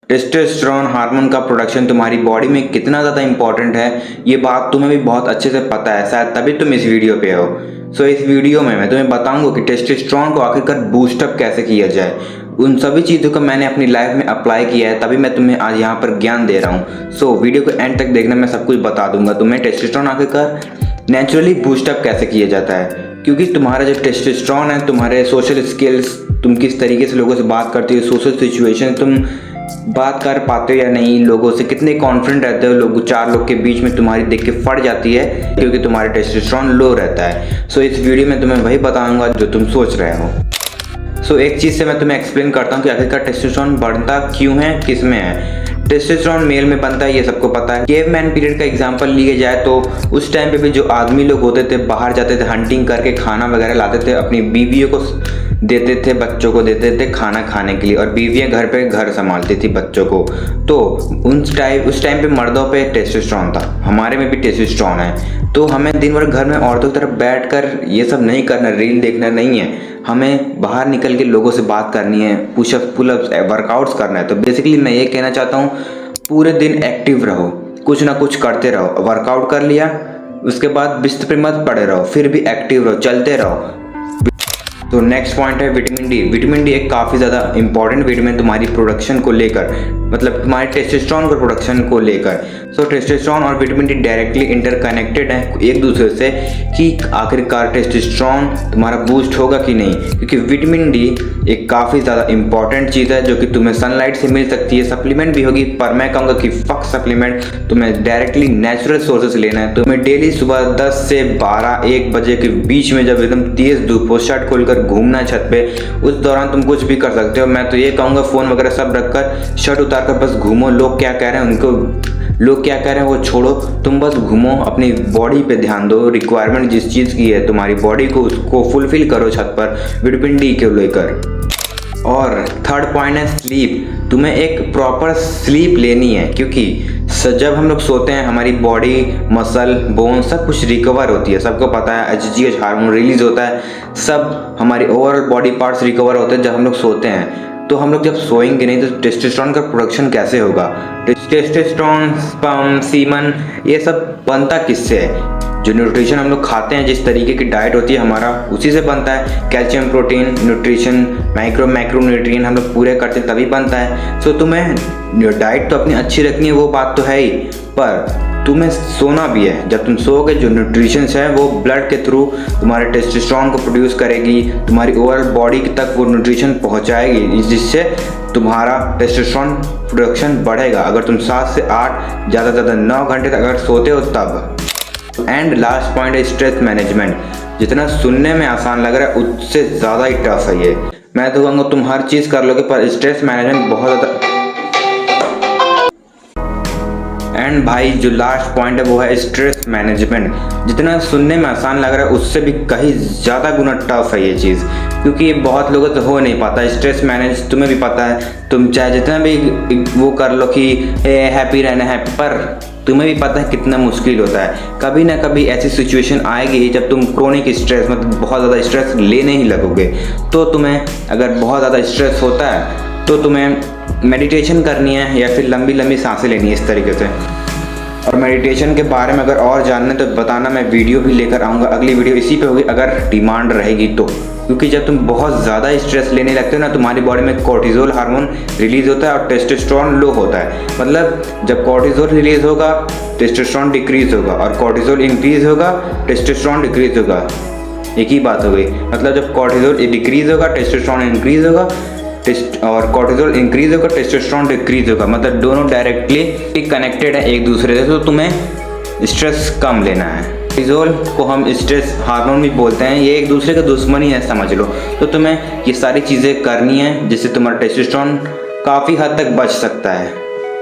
Testosterone hormone का production तुम्हारी body में कितना ज़्यादा इंपॉर्टेंट है, ये बात तुम्हें भी बहुत अच्छे से पता है, शायद तभी तुम इस वीडियो पे हो। सो इस वीडियो में मैं तुम्हें बताऊंगा कि टेस्टोस्टेरोन को आखिरकार बूस्टअप कैसे किया जाए। उन सभी चीज़ों को मैंने अपनी लाइफ में अप्लाई किया है, तभी मैं तुम्हें आज यहाँ पर ज्ञान दे रहा हूँ। सो वीडियो को एंड तक देखना, मैं सब कुछ बता दूंगा तुम्हें टेस्टोस्टेरोन आखिरकार नेचुरली बूस्टअप कैसे किया जाता है। क्योंकि तुम्हारा जो टेस्टोस्टेरोन है, तुम्हारे सोशल स्किल्स, तुम किस तरीके से लोगों से बात करते हो, सोशल सिचुएशन तुम बात कर पाते हो या नहीं, लोगों से कितने कॉन्फिडेंट रहते हो, लोग चार लोग के बीच में तुम्हारी देख के फट जाती है क्योंकि तुम्हारा टेस्टोस्टेरोन लो रहता है। सो इस वीडियो में तुम्हें वही बताऊंगा जो तुम सोच रहे हो। सो एक चीज़ से मैं तुम्हें एक्सप्लेन करता हूँ कि आखिरकार टेस्टोस्टेरोन बढ़ता क्यों है, किस में है। टेस्टोस्टेरोन मेल में बनता है, ये सबको पता है। केवमैन पीरियड का एग्जांपल लिए जाए तो उस टाइम पे भी जो आदमी लोग होते थे, बाहर जाते थे, हंटिंग करके खाना वगैरह लाते थे, अपनी बीवियों को देते थे, बच्चों को देते थे खाना खाने के लिए, और बीवियाँ घर संभालती थी बच्चों को। तो उस टाइम पे मर्दों पे टेस्टोस्टेरोन था, हमारे में भी टेस्टोस्टेरोन है। तो हमें दिन भर घर में औरतों की तरफ बैठकर ये सब नहीं करना, रील देखना नहीं है, हमें बाहर निकल के लोगों से बात करनी है, पुशअप पुलअप्स वर्कआउट्स करना है। तो बेसिकली मैं ये कहना चाहता हूँ, पूरे दिन एक्टिव रहो, कुछ ना कुछ करते रहो। वर्कआउट कर लिया, उसके बाद बिस्तर पे मत पड़े रहो, फिर भी एक्टिव रहो, चलते रहो। तो नेक्स्ट पॉइंट है विटामिन डी। विटामिन डी एक काफ़ी ज़्यादा इंपॉर्टेंट विटामिन तुम्हारी प्रोडक्शन को लेकर, मतलब तुम्हारे टेस्टोस्टेरोन के प्रोडक्शन को लेकर। सो टेस्टोस्टेरोन और विटामिन डी डायरेक्टली इंटरकनेक्टेड है एक दूसरे से कि आखिरकार टेस्टोस्टेरोन तुम्हारा बूस्ट होगा कि नहीं। क्योंकि विटामिन डी एक काफ़ी ज़्यादा इंपॉर्टेंट चीज़ है जो कि तुम्हें सनलाइट से मिल सकती है, सप्लीमेंट भी होगी, पर मैं कहूँगा कि फक सप्लीमेंट, तुम्हें डायरेक्टली नेचुरल सोर्सेस लेना है। तुम्हें डेली सुबह 10 से 12-1 बजे के बीच में जब एकदम तेज़ धूप हो, शर्ट खोलकर घूमना छत पे, उस दौरान तुम कुछ भी कर सकते हो। मैं तो ये कहूँगा फ़ोन वगैरह सब रखकर शर्ट उतार कर बस घूमो। लोग क्या कह रहे हैं लोग क्या कह रहे हैं वो छोड़ो, तुम बस घूमो, अपनी बॉडी पे ध्यान दो। रिक्वायरमेंट जिस चीज़ की है तुम्हारी बॉडी को, उसको फुलफिल करो छत पर विटामिन डी को लेकर। और थर्ड पॉइंट है स्लीप। तुम्हें एक प्रॉपर स्लीप लेनी है, क्योंकि जब हम लोग सोते हैं हमारी बॉडी, मसल, बोन सब कुछ रिकवर होती है। सबको पता है HGH हार्मोन रिलीज होता है, सब हमारी ओवरऑल बॉडी पार्ट्स रिकवर होते हैं जब हम लोग सोते हैं। तो हम लोग जब सोएंगे नहीं तो टेस्टोस्टेरोन का प्रोडक्शन कैसे होगा? टेस्टोस्टेरोन, स्पर्म, सीमन, ये सब बनता किससे है? जो न्यूट्रिशन हम लोग खाते हैं, जिस तरीके की डाइट होती है हमारा, उसी से बनता है। Calcium, protein, nutrition, macro nutrient हम लोग पूरे करते हैं तभी बनता है। सो तुम्हें डाइट तो अपनी अच्छी रखनी है, वो बात तो है ही, पर तुम्हें सोना भी है। जब तुम सोओगे, जो न्यूट्रिशंस है वो ब्लड के थ्रू तुम्हारे टेस्टोस्टेरोन को प्रोड्यूस करेगी, तुम्हारी ओवरऑल बॉडी तक वो न्यूट्रिशन पहुंचाएगी, जिससे तुम्हारा टेस्टोस्टेरोन प्रोडक्शन बढ़ेगा। अगर तुम 7 से 8, ज़्यादा से ज़्यादा 9 घंटे तक अगर सोते हो तब। एंड लास्ट पॉइंट है स्ट्रेस मैनेजमेंट। जितना सुनने में आसान लग रहा है उससे ज़्यादा ही टफ है ये। मैं तो कहूँगा तुम हर चीज़ कर लोगे, पर स्ट्रेस मैनेजमेंट बहुत ज़्यादा। एंड भाई जो लास्ट पॉइंट है वो है स्ट्रेस मैनेजमेंट। जितना सुनने में आसान लग रहा है उससे भी कहीं ज़्यादा गुना टफ है ये चीज़, क्योंकि ये बहुत लोगों से हो नहीं पाता स्ट्रेस मैनेज। तुम्हें भी पता है, तुम चाहे जितना भी वो कर लो कि हैप्पी रहना है, पर तुम्हें भी पता है कितना मुश्किल होता है। कभी ना कभी ऐसी सिचुएशन आएगी जब तुम क्रोनिक स्ट्रेस, मतलब बहुत ज़्यादा स्ट्रेस लेने ही लगोगे। तो तुम्हें अगर बहुत ज़्यादा स्ट्रेस होता है तो तुम्हें मेडिटेशन करनी है या फिर लंबी लंबी सांसें लेनी है इस तरीके से। और मेडिटेशन के बारे में अगर और जानना है तो बताना, मैं वीडियो भी लेकर आऊँगा। अगली वीडियो इसी पे होगी अगर डिमांड रहेगी तो। क्योंकि जब तुम बहुत ज़्यादा स्ट्रेस लेने लगते हो ना, तुम्हारी बॉडी में कोर्टिसोल हार्मोन रिलीज होता है और टेस्टोस्टेरोन लो होता है। मतलब जब कोर्टिसोल रिलीज होगा टेस्टोस्टेरोन डिक्रीज होगा, और कोर्टिसोल इंक्रीज होगा टेस्टोस्टेरोन डिक्रीज होगा। एक ही बात हो गई। मतलब जब कोर्टिसोल डिक्रीज होगा टेस्टोस्टेरोन इंक्रीज होगा, और कोर्टिसोल इंक्रीज होगा टेस्टोस्टेरोन डिक्रीज होगा। मतलब दोनों डायरेक्टली कनेक्टेड है एक दूसरे से। तो तुम्हें स्ट्रेस कम लेना है। कोर्टिसोल को हम स्ट्रेस हार्मोन भी बोलते हैं, ये एक दूसरे का दुश्मन ही है समझ लो। तो तुम्हें ये सारी चीज़ें करनी है जिससे तुम्हारा टेस्टोस्टेरोन काफ़ी हद तक बच सकता है।